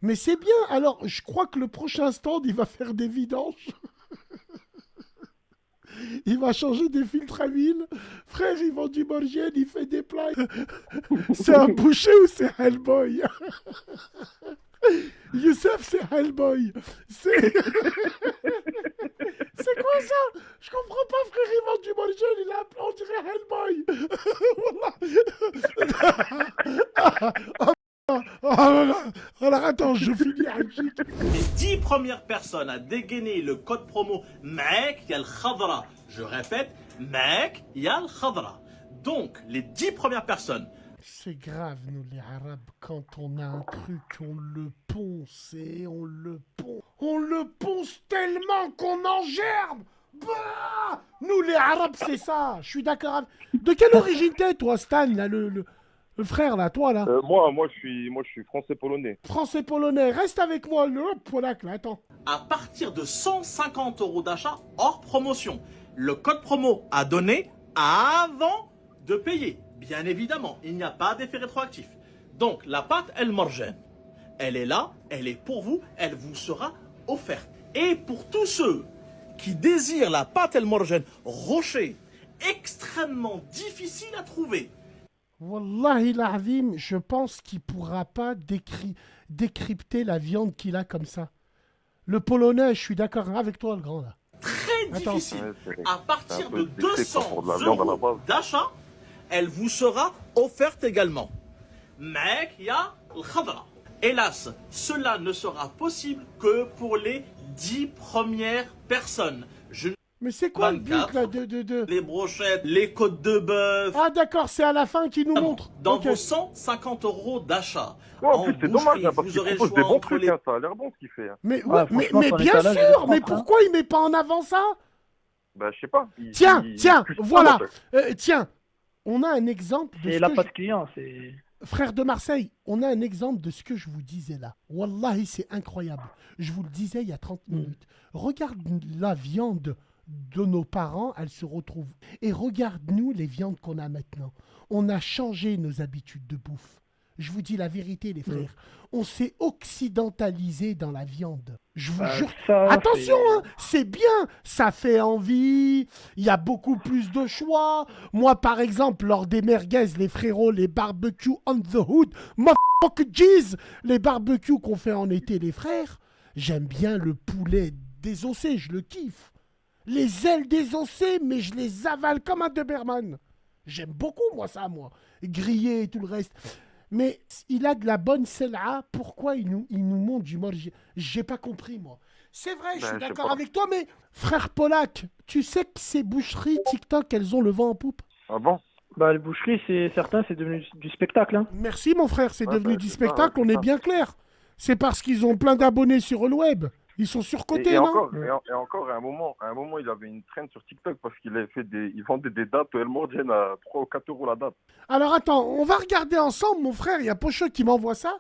Mais c'est bien. Alors, je crois que le prochain stand, il va faire des vidanges. Il va changer des filtres à huile. Frère, il vend du morgène, il fait des plats. C'est un boucher ou c'est Hellboy? Youssef, c'est Hellboy. C'est... c'est quoi ça? Je comprends pas, frère, il vend du morgène, il a un plan, on dirait Hellboy. Oh là là. Alors attends, je finis un chic. Les 10 premières personnes à dégainer le code promo MEC Yal Khadra. Je répète, MEC Yal Khadra. Donc, les 10 premières personnes. C'est grave, nous les Arabes, quand on a un truc, on le ponce et on le ponce. On le ponce tellement qu'on en gerbe. Bah, nous les Arabes, c'est ça. Je suis d'accord avec... De quelle origine t'es, toi, Stan, là, le frère, là, toi, là? Moi, je suis français-polonais. Français-polonais, reste avec moi, le Polak, là, attends. À partir de 150 € d'achat hors promotion. Le code promo à donner avant de payer. Bien évidemment, il n'y a pas d'effet rétroactif. Donc, la pâte El Morgen, elle est là, elle est pour vous, elle vous sera offerte. Et pour tous ceux qui désirent la pâte El Morgen rocher, extrêmement difficile à trouver, Wallahi l'azim, je pense qu'il pourra pas décrypter la viande qu'il a comme ça. Le polonais, je suis d'accord avec toi, le grand, là. très Attends. difficile, Ouais, à partir de c'est un peu 200 pour de la viande à la € base. d'achat, elle vous sera offerte également. Mais il y a le khadra. Hélas, cela ne sera possible que pour les 10 premières personnes. Je Mais c'est quoi le but, 24, là, de... les brochettes, les côtes de bœuf, Ah d'accord, c'est à la fin qu'il nous montre. dans Ok. vos 150 € d'achat. Ouais, en plus, c'est dommage, hein, parce vous qu'il aurez le propose des choix bons entre trucs, les hein, ça a l'air bon ce qu'il fait. Hein. Mais, Ouais, ouais, franchement, mais son bien étalage, il est sûr, mais propre, hein. pourquoi il met pas en avant ça? Bah, je sais pas. Tiens, tiens, plus voilà. ça, Tiens, on a un exemple de Et ce là, que pas de client, c'est... Frère de Marseille, on a un exemple de ce que je vous disais là. Wallahi, c'est incroyable. Je vous le disais il y a 30 minutes. Regarde la viande de nos parents, elle se retrouve. Et regarde-nous les viandes qu'on a maintenant. On a changé nos habitudes de bouffe. Je vous dis la vérité, les frères. On s'est occidentalisé dans la viande. Je vous jure. ça, Attention, c'est- hein, c'est bien. Ça fait envie. Il y a beaucoup plus de choix. Moi, par exemple, lors des merguez, les frérots, les barbecues on the hood, motherfucker jeez, les barbecues qu'on fait en été, les frères, j'aime bien le poulet désossé, je le kiffe. Les ailes désossées, mais je les avale comme un Doberman. J'aime beaucoup, moi, ça, moi. Grillé et tout le reste. Mais il a de la bonne celle-là. Pourquoi il nous montre du mort? J'ai pas compris, moi. C'est vrai, je Ben, suis je sais d'accord pas. avec toi, mais frère Polak, tu sais que ces boucheries TikTok, elles ont le vent en poupe? Ah bon? Bah, les boucheries, c'est certain, c'est devenu du spectacle, hein. Merci, mon frère, c'est Ouais, devenu bah, du c'est ça, spectacle, ouais, on c'est est ça. bien clair. C'est parce qu'ils ont plein d'abonnés sur le web. Ils sont surcotés, Et non? encore, et encore, à un moment, il avait une traîne sur TikTok parce qu'il avait il vendait des dates El Morgen à 3 ou 4 € la date. Alors attends, on va regarder ensemble, mon frère. Il y a Pocho qui m'envoie ça.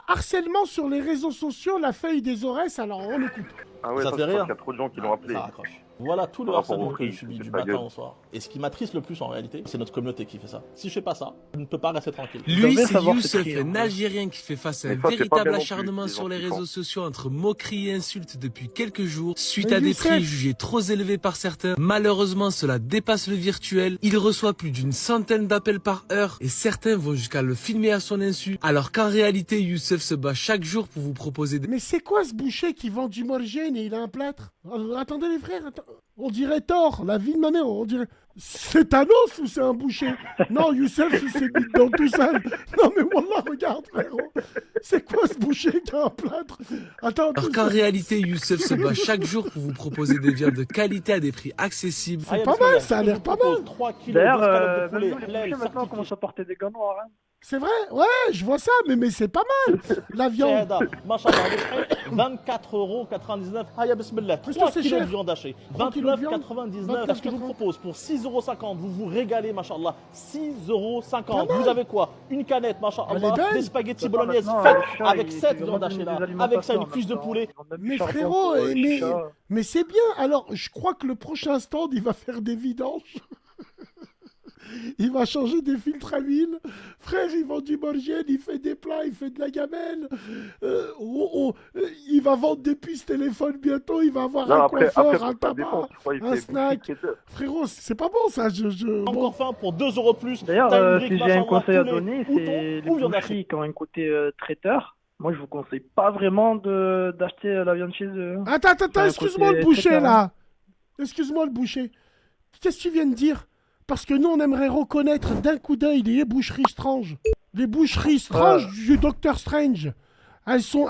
Harcèlement sur les réseaux sociaux, la feuille des Aurès. Alors on écoute. Ah ouais, Ça ça, fait c'est rire. parce qu'il y a trop de gens qui l'ont appelé. Ça raccroche. Voilà tout le Par rapport harcèlement au que je prix, subis c'est du ta matin gueule. au soir. Et ce qui m'attriste le plus en réalité, c'est notre communauté qui fait ça. Si je fais pas ça, je ne peux pas rester tranquille. Ils Lui, devraient c'est savoir Youssef, s'écrire, un ouais. Algérien qui fait face à Mais un ça, c'est pas véritable bien non plus, acharnement les sur gens les qui réseaux font. sociaux entre moqueries et insultes depuis quelques jours. Suite Mais à des Youssef prix jugés trop élevés par certains, malheureusement cela dépasse le virtuel. Il reçoit plus d'une centaine d'appels par heure et certains vont jusqu'à le filmer à son insu. Alors qu'en réalité, Youssef se bat chaque jour pour vous proposer des... Mais c'est quoi ce boucher qui vend du morgène et il a un plâtre? Attendez les frères, on dirait Thor, la vie de ma mère, on dirait... C'est Thanos ou c'est un boucher? Non, Youssef, il s'est mis dans tout seul. Non mais wallah, regarde frérot. C'est quoi ce boucher qui a un plâtre? Attends, Alors qu'en réalité, Youssef se bat chaque jour pour vous proposer des viandes de qualité à des prix accessibles. c'est pas mal, ça a l'air pas mal. 3 kilos D'ailleurs, d'escalope de même poulet, nous, les halal, bouchers, maintenant, on commence certifié. à porter des gants noirs, hein. C'est vrai? Ouais, je vois ça, mais c'est pas mal. La viande. هذا ما شاء الله le prix 24,99 €. هيا بسم الله Parce que 3 c'est kilos de cher. viande hachée 3 kilos de viande. 29,99 €. Ce que je vous propose pour 6,50 €, vous vous régalez machallah. 6,50 Pas €. mal. Vous avez quoi? Une canette Elle est machallah, belle. des spaghettis C'est pas bolognaises maintenant, faites les chats, avec ils- 7 ils viandes vendent hachées des là, avec ça alimentations une cuisse de maintenant. poulet. Ils vendent même du Mais charbon frérot, pour les mais, chats. mais c'est bien. Alors, je crois que le prochain stand, il va faire des vidanges. Il va changer des filtres à huile. Frère, il vend du morgène, il fait des plats, il fait de la gamelle. Il va vendre des puces téléphones bientôt. Il va avoir Non, un après, coiffeur, un ça tabac, dépend. Je crois qu'il un fait snack. boutique traiteur. Frérot, c'est pas bon ça. Bon. Encore faim pour 2 euros plus. D'ailleurs, T'as une si brique, j'ai un machallah, conseil à poulet, donner, mouton c'est les ou viande hachée. boucheries qui ont un côté traiteur. Moi, je vous conseille pas vraiment d'acheter la viande chez eux. Attends, un excuse-moi côté le boucher traiteur, là. Excuse-moi le boucher. Qu'est-ce que tu viens de dire? Parce que nous, on aimerait reconnaître d'un coup d'œil les boucheries Strange. Les boucheries Strange du Docteur Strange. Elles sont.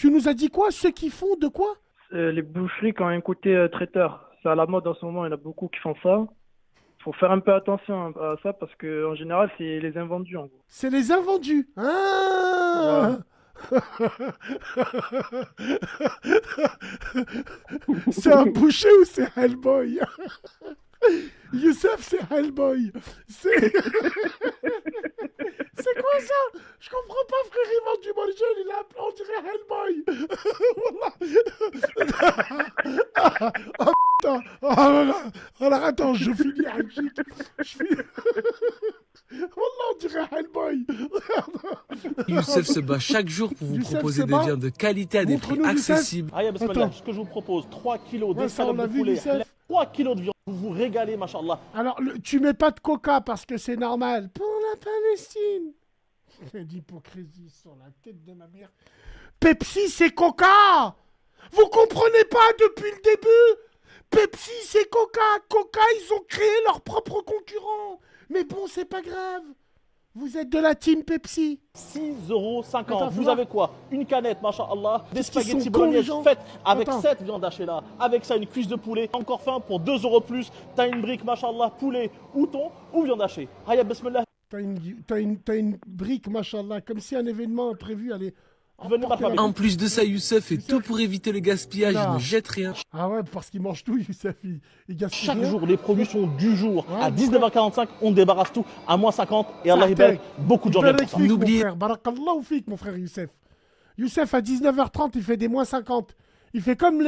Tu nous as dit quoi? Ceux qui font de quoi? Les boucheries qui ont un côté traiteur. C'est à la mode en ce moment, il y en a beaucoup qui font ça. Faut faire un peu attention à ça parce que en général, c'est les invendus en gros. C'est les invendus. Ah C'est un boucher ou c'est Hellboy? Youssef, c'est Hellboy. C'est c'est quoi ça? Je comprends pas, frère. Il vend du morgène, il a un plan, on dirait Hellboy. Oh putain. Oh là là. Alors attends, je finis un chic. Wallah, on dirait Hellboy. Youssef se bat chaque jour pour vous Youssef proposer se des bat. viandes de qualité à des prix Montre-nous, Youssef. accessibles. Aya Bismillah, Attends. ce que je vous propose, 3 kilos Ouais, ça, on d'escalope l'a de vu, poulet, Youssef. 3 kilos de viande. Vous vous régalez, machallah. Alors, tu mets pas de coca parce que c'est normal. Pour la Palestine. Quelle hypocrisie sur la tête de ma mère. Pepsi, c'est coca. Vous comprenez pas depuis le début? Pepsi, c'est coca. Coca, ils ont créé leur propre concurrent. Mais bon, c'est pas grave. Vous êtes de la team Pepsi. 6,50 Attends, €. Vous faut avez quoi? Une canette, machallah. Des Qu'est-ce qu'ils spaghettis sont cons, les bolognaise gens. faites avec Attends. cette viande hachée là. Avec ça, une cuisse de poulet. Encore faim pour 2 € plus. T'as une brique, machallah, poulet ou thon ou viande hachée. Aya Bismillah. T'as une brique, machallah, comme si un événement prévu allait... Venez, ma famille. En plus de ça, Youssef fait tout pour éviter le gaspillage, Là. il ne jette rien. Ah ouais, parce qu'il mange tout, Youssef. Il gaspille Chaque rien. jour, les produits sont du jour. Ouais, À mon 19h45, on débarrasse tout. À moins 50. Et Allah Certain. Ibarak, beaucoup de gens viennent pour ça. N'oubliez- Barakallahu fik, mon frère Youssef. Youssef, à 19h30, il fait des moins 50. Il fait comme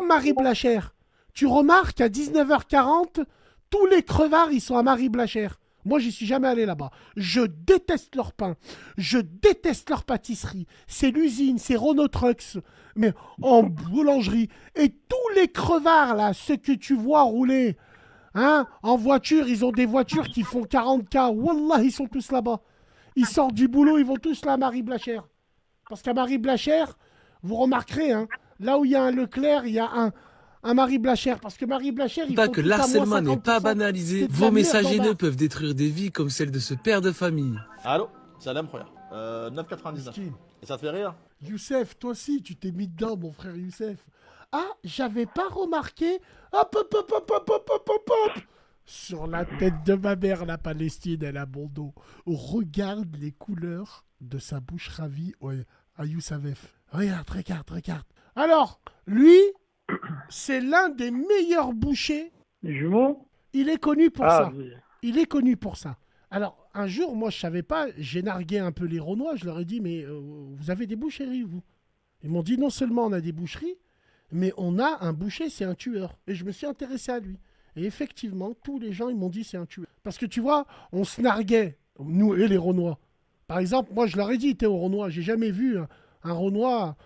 Marie Blachère. Tu remarques qu'à 19h40, tous les crevards, ils sont à Marie Blachère. Moi, j'y suis jamais allé là-bas. Je déteste leur pain. Je déteste leur pâtisserie. C'est l'usine, c'est Renault Trucks. Mais en boulangerie. Et tous les crevards, là, ceux que tu vois rouler, hein, en voiture, ils ont des voitures qui font 40K. Wallah, ils sont tous là-bas. Ils sortent du boulot, ils vont tous là à Marie Blachère. Parce qu'à Marie Blachère, vous remarquerez, hein, là où il y a un Leclerc, il y a un Marie Blachère. Parce que Marie Blachère, il Pas faut que tout à moins l'harcèlement n'est pas 50%. banalisé, C'est de vos la messages merde en haineux bas. peuvent détruire des vies comme celle de ce père de famille. Allô? Salam, frère. 9,99. Miskin. Et ça te fait rire? Youssef, toi aussi, tu t'es mis dedans, mon frère Youssef. Ah, j'avais pas remarqué. Hop, hop, hop, hop, hop, hop, hop, hop, hop. Sur la tête de ma mère, la Palestine, elle a bon dos. Regarde les couleurs de sa bouche ravie à Youssef. Regarde. Alors, lui, c'est l'un des meilleurs bouchers. Les jumeaux? Il est connu pour ça. Oui. Il est connu pour ça. Alors, un jour, moi, je savais pas, j'ai nargué un peu les Renois, je leur ai dit, mais vous avez des boucheries, vous? Ils m'ont dit, non seulement on a des boucheries, mais on a un boucher, c'est un tueur. Et je me suis intéressé à lui. Et effectivement, tous les gens, ils m'ont dit, c'est un tueur. Parce que tu vois, on se narguait, nous et les Renois. Par exemple, moi, je leur ai dit, t'es au Renois, j'ai jamais vu un Renois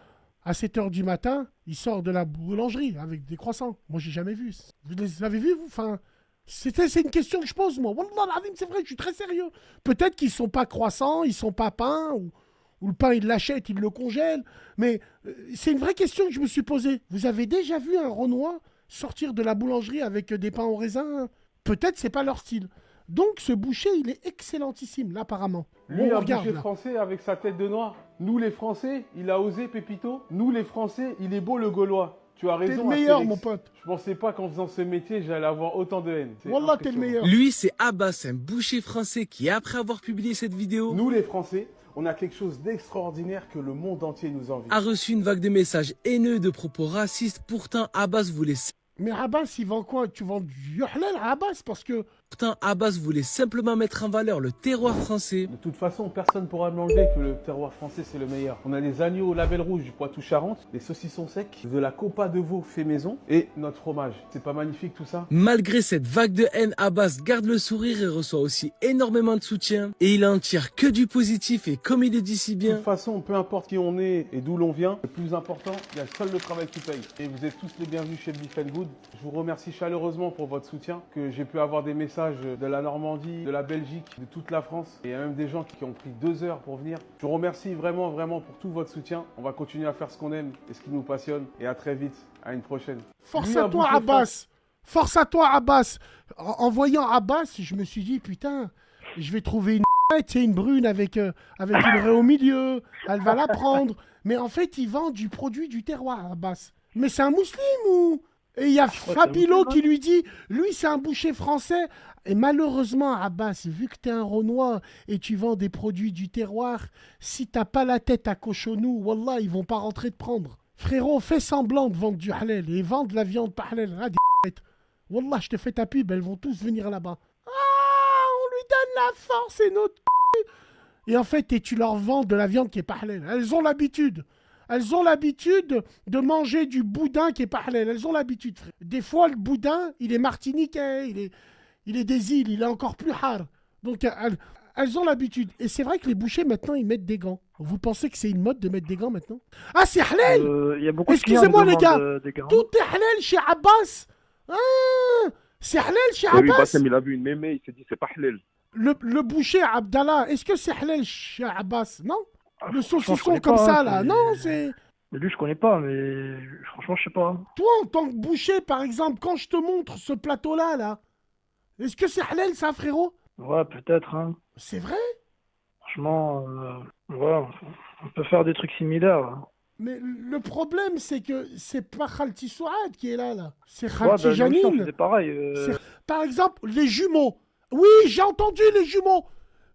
à 7 h du matin, il sort de la boulangerie avec des croissants. Moi, j'ai jamais vu. Vous les avez vus, vous? Enfin, c'est une question que je pose, moi. Wallah, l'azim, c'est vrai, je suis très sérieux. Peut-être qu'ils sont pas croissants, ils sont pas pains, ou le pain, ils l'achètent, ils le congèlent. Mais c'est une vraie question que je me suis posée. Vous avez déjà vu un Renois sortir de la boulangerie avec des pains au raisin? Peut-être c'est pas leur style. Donc, ce boucher, il est excellentissime, là, apparemment. Lui, On un regarde, boucher là. français avec sa tête de noir. Nous, les Français, il a osé, Pépito. Nous, les Français, il est beau, le Gaulois. Tu as T'es raison, le meilleur, Astérix. mon pote. Je pensais pas qu'en faisant ce métier, j'allais avoir autant de haine. C'est Wallah, t'es le impressionnant. meilleur. Lui, c'est Abbas, un boucher français qui, après avoir publié cette vidéo, Nous, les Français, on a quelque chose d'extraordinaire que le monde entier nous envie. a reçu une vague de messages haineux de propos racistes. Pourtant, Abbas voulait Mais Abbas, il vend quoi? Tu vends du halal à Abbas? Parce que Pourtant, Abbas voulait simplement mettre en valeur le terroir français. De toute façon, personne ne pourra me l'enlever que le terroir français, c'est le meilleur. On a des agneaux au label rouge du Poitou-Charentes, des saucissons secs, de la copa de veau fait maison et notre fromage. C'est pas magnifique tout ça? Malgré cette vague de haine, Abbas garde le sourire et reçoit aussi énormément de soutien. Et il en tire que du positif et comme il le dit si De bien... toute façon, peu importe qui on est et d'où l'on vient, le plus important, il y a seul le travail qui paye. Et vous êtes tous les bienvenus chez Beef & Good. Je vous remercie chaleureusement pour votre soutien, que j'ai pu avoir des messages de la Normandie, de la Belgique, de toute la France. Et il y a même des gens qui ont pris 2 heures pour venir. Je vous remercie vraiment pour tout votre soutien. On va continuer à faire ce qu'on aime et ce qui nous passionne. Et à très vite. À une prochaine. Force Lui, à un toi, bouquet Abbas. Force à toi, Abbas. En voyant Abbas, je me suis dit, putain, je vais trouver une c'est une brune avec une raie au milieu. Elle va la prendre. Mais en fait, il vend du produit du terroir, Abbas. Mais c'est un musulman ou... Et il y a Fabilo qui lui dit, lui c'est un boucher français. Et malheureusement, Abbas, vu que tu es un Renoir et tu vends des produits du terroir, si t'as pas la tête à cochonou, wallah, ils vont pas rentrer te prendre. Frérot, fais semblant de vendre du halal et vendre la viande pas halal. Ah, des wallah, je te fais ta pub, elles vont tous venir là-bas. Ah, on lui donne la force et notre et en fait, tu leur vends de la viande qui est pas halal. Elles ont l'habitude. Elles ont l'habitude de manger du boudin qui est pas halal. Elles ont l'habitude, frère. Des fois, le boudin, il est martiniquais, il est des îles, il est encore plus hard. Donc, elles ont l'habitude. Et c'est vrai que les bouchers, maintenant, ils mettent des gants. Vous pensez que c'est une mode de mettre des gants maintenant? Ah, c'est halal! Il y a beaucoup de Excusez-moi, les gars. des gars. Tout est halal chez Abbas. Ah, c'est halal chez Oui, Abbas. Bassem, il a vu une mémé, il s'est dit c'est pas halal. Le boucher Abdallah, est-ce que c'est halal chez Abbas? Non? Le Franchement, je saucisson connais comme pas, ça, hein, là. c'est- Non, c'est... Mais lui, je connais pas, mais franchement, je sais pas. Toi, en tant que boucher, par exemple, quand je te montre ce plateau-là, là, est-ce que c'est halal, ça, frérot? Ouais, peut-être, hein. C'est vrai? Franchement, ouais, on peut faire des trucs similaires, là. Mais le problème, c'est que c'est pas Khalti Souad qui est là. C'est Ouais, Khalti bah, nous aussi, on Janine. faisait pareil. Par exemple, les jumeaux. Oui, j'ai entendu les jumeaux.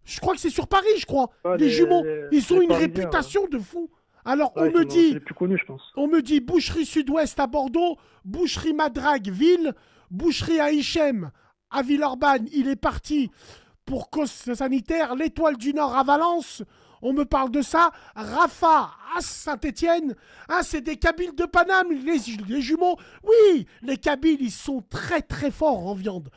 Je crois que c'est sur Paris, je crois. Ouais, les jumeaux, ils ont les une Parisiens, réputation de fou. Alors, ouais, on me c'est dit, les plus connus, je pense. on me dit boucherie Sud-Ouest à Bordeaux, boucherie Madrague, Ville, boucherie à Hichem, à Villeurbanne. Il est parti pour cause sanitaire. L'Étoile du Nord à Valence. On me parle de ça. Rafa à Saint-Étienne. Ah, c'est des Kabyles de Paname, les jumeaux. Oui, les Kabyles, ils sont très très forts en viande.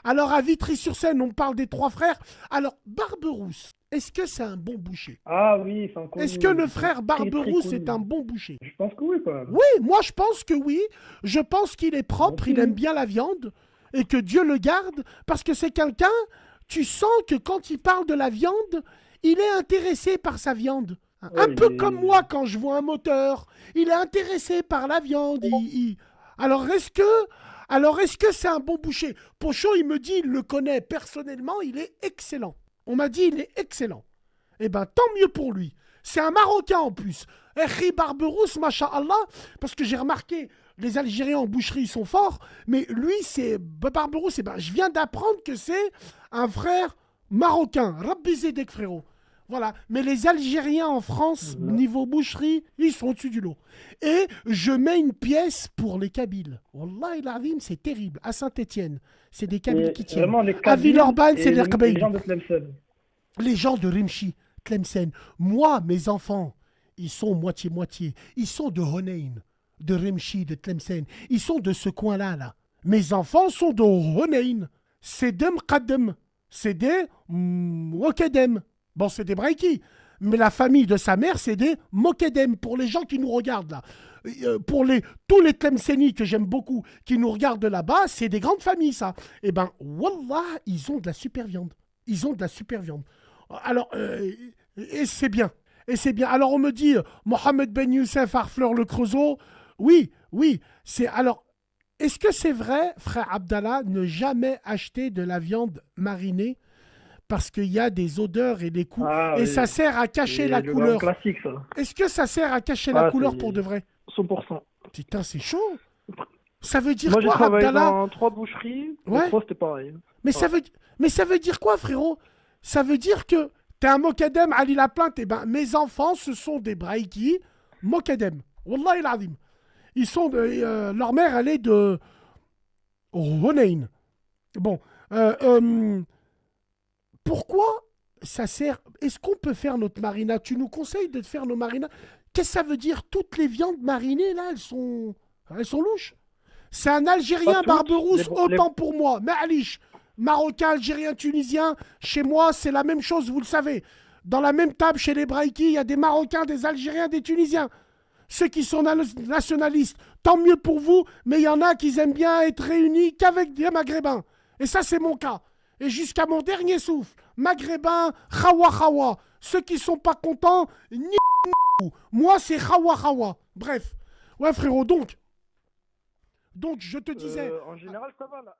Alors, à Vitry-sur-Seine, on me parle des 3 frères. Alors, Barberousse, est-ce que c'est un bon boucher? Ah oui, c'est un connu. Est-ce que le Ils sont frère très, Barberousse très est connus. un bon boucher? Je pense que oui, quand même. Oui, moi je pense que oui. Je pense qu'il est propre, Bon, il aime bien la viande et que Dieu le garde parce que c'est quelqu'un, tu sens que quand il parle de la viande, il est intéressé par sa viande. Un Ouais, peu il est- comme moi quand je vois un moteur, il est intéressé par la viande. Alors est-ce que c'est un bon boucher? Pochon, il me dit, il le connaît personnellement, il est excellent. On m'a dit, il est excellent. Eh ben, tant mieux pour lui. C'est un Marocain en plus. Eri Barberousse, masha'Allah, parce que j'ai remarqué, les Algériens en boucherie, ils sont forts, mais lui, c'est Barberousse. Eh ben, je viens d'apprendre que c'est un frère marocain. Rabbi Zedek, frérot. Voilà. Mais les Algériens en France, niveau boucherie, ils sont au-dessus du lot. Et je mets une pièce pour les Kabyles. Wallah el Azim, c'est terrible. À Saint-Étienne, c'est des Kabyles Et qui tiennent. vraiment, les À Kabyles Villeurbanne, c'est et les les Kabyles. gens de Tlemcen. Les gens de Rimchi, Tlemcen. Moi, mes enfants, ils sont moitié-moitié. Ils sont de Honein, de Rimchi, de Tlemcen. Ils sont de ce coin-là, là. Mes enfants sont de Honein. C'est des Mqaddem. C'est des Mokedem. Bon, c'est des Braiki. Mais la famille de sa mère, c'est des Mokedem. Pour les gens qui nous regardent, là. Pour tous les Tlemceni que j'aime beaucoup, qui nous regardent là-bas, c'est des grandes familles, ça. Eh ben, Wallah, ils ont de la super viande. Ils ont de la super viande. Alors, et c'est bien. Et c'est bien. Alors, on me dit, Mohamed Ben Youssef, Harfleur le Creusot. Oui, oui. Alors, est-ce que c'est vrai, frère Abdallah, ne jamais acheter de la viande marinée parce qu'il y a des odeurs et des coups Ah, et oui. ça sert à cacher C'est la le couleur. grand classique, ça. Est-ce que ça sert à cacher la Ah, couleur c'est- pour de vrai? 100%. Putain, c'est chaud. Ça veut dire Moi, j'ai quoi, travaillé Abdallah? dans 3 boucheries. Ouais. Les 3, c'était pareil. Mais ça veut dire quoi, frérot? Ça veut dire que t'es un Mokadem, Ali Laplante. Eh ben, mes enfants, ce sont des Braiki, Mokadem. Wallah il azim. Ils sont leur mère, elle est de Honein. Bon, Pourquoi ça sert? Est-ce qu'on peut faire notre marinade? Tu nous conseilles de faire nos marinades? Qu'est-ce que ça veut dire? Toutes les viandes marinées, là, elles sont louches. C'est un Algérien Pas toutes. barberousse, Les- autant pour moi. Ma'alish. Marocain, Algérien, Tunisien. Chez moi, c'est la même chose, vous le savez. Dans la même table, chez les Braïki, il y a des Marocains, des Algériens, des Tunisiens. Ceux qui sont nationalistes, tant mieux pour vous, mais il y en a qui aiment bien être réunis qu'avec des Maghrébins. Et ça, c'est mon cas. Et jusqu'à mon dernier souffle, Maghrébins, Khawa Khawa. Ceux qui sont pas contents, ni moi, c'est Khawa Khawa. Bref. Ouais, frérot, donc je te disais. En général, ça va là.